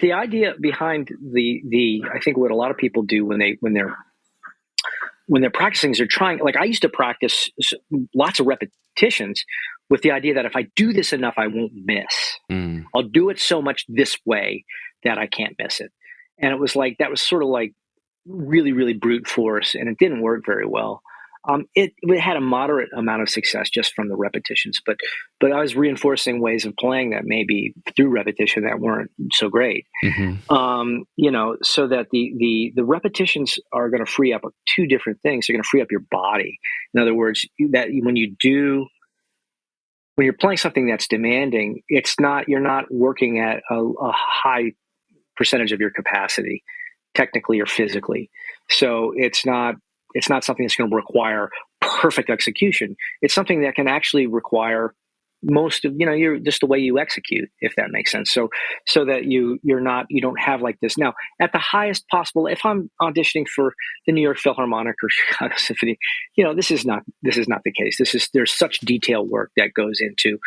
The idea behind I think what a lot of people do when they're practicing is they're trying, like I used to practice lots of repetitions with the idea that if I do this enough, I won't miss. I'll do it so much this way that I can't miss it. And it was like, that was sort of like really, really brute force, and it didn't work very well. It had a moderate amount of success just from the repetitions, but I was reinforcing ways of playing that maybe through repetition that weren't so great. So that the repetitions are going to free up two different things. They're going to free up your body. In other words, that when you're playing something that's demanding, you're not working at a high percentage of your capacity, technically or physically. So it's not something that's going to require perfect execution. It's something that can actually require most of, you're just the way you execute, if that makes sense. So that you don't have like this. Now, at the highest possible, if I'm auditioning for the New York Philharmonic or Chicago Symphony, this is not the case. There's such detailed work that goes into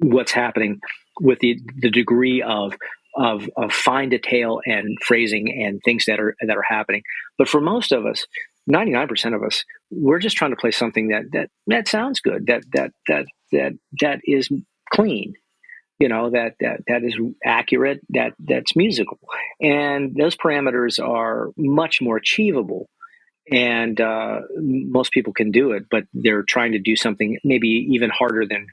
what's happening with the degree of fine detail and phrasing and things that are happening. But for most of us, 99% of us, we're just trying to play something that sounds good, that is clean, that is accurate, that's musical, and those parameters are much more achievable. And most people can do it, but they're trying to do something maybe even harder than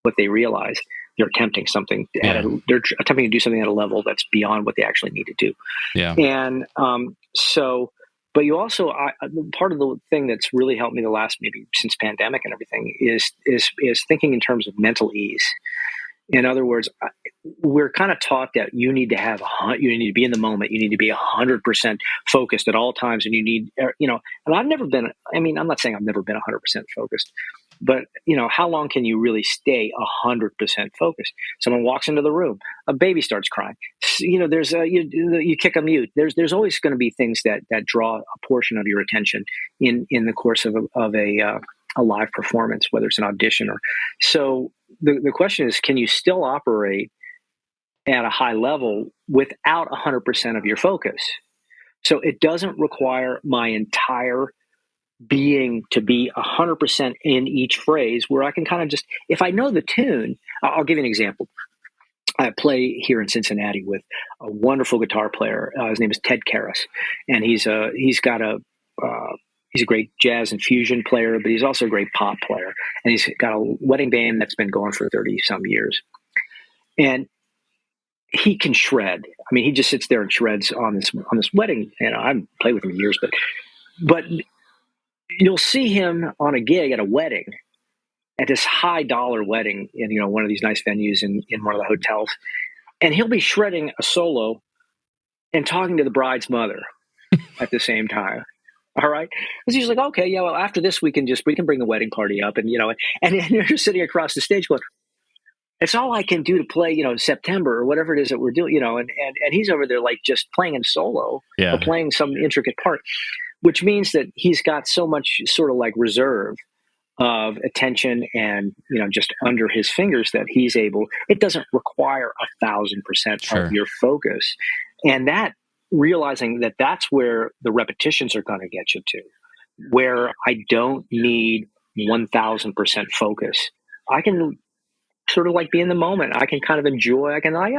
what they realize. They're attempting something. They're attempting to do something at a level that's beyond what they actually need to do. Yeah. And but you also, part of the thing that's really helped me the last, maybe since pandemic and everything, is thinking in terms of mental ease. In other words, we're kind of taught that you need to be in the moment. You need to be 100% focused at all times. And you need, and I've never been, I'm not saying I've never been 100% focused, but how long can you really stay 100% focused? Someone walks into the room, a baby starts crying. There's you kick a mute. There's always going to be things that draw a portion of your attention in the course of a live performance, whether it's an audition or so. The question is, can you still operate at a high level without 100% of your focus? So it doesn't require my entire being to be 100% in each phrase, where I can kind of just, if I know the tune, I'll give you an example. I play here in Cincinnati with a wonderful guitar player. His name is Ted Karras, and he's a great jazz and fusion player, but he's also a great pop player. And he's got a wedding band that's been going for 30 some years. And he can shred. He just sits there and shreds on this wedding. I haven't played with him in years, but you'll see him on a gig at a wedding, at this high dollar wedding in one of these nice venues in one of the hotels, and he'll be shredding a solo and talking to the bride's mother at the same time. All right, because he's like, okay, yeah, well, after this we can bring the wedding party up, and and you're just sitting across the stage going, it's all I can do to play, September or whatever it is that we're doing, and he's over there like just playing in solo or playing some intricate part, which means that he's got so much sort of like reserve of attention and, just under his fingers that he's able, it doesn't require 1,000% of your focus. And that, realizing that that's where the repetitions are going to get you to, where I don't need 1,000% focus. I can sort of like be in the moment. I can kind of enjoy, I can I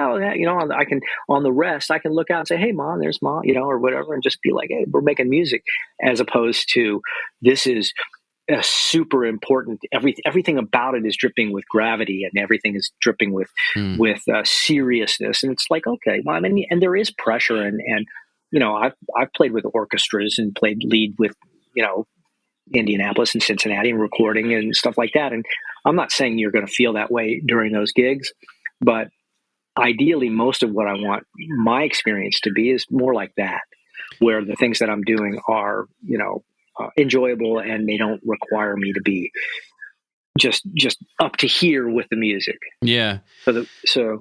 can, on the rest, I can look out and say, hey, Mom, there's Mom, or whatever, and just be like, hey, we're making music, as opposed to this is a super important, everything about it is dripping with gravity, and everything is dripping with seriousness. And it's like, okay, well, and there is pressure, and I've played with orchestras and played lead with, Indianapolis and Cincinnati and recording and stuff like that. And I'm not saying you're going to feel that way during those gigs, but ideally, most of what I want my experience to be is more like that, where the things that I'm doing are, enjoyable, and they don't require me to be just up to here with the music. Yeah. So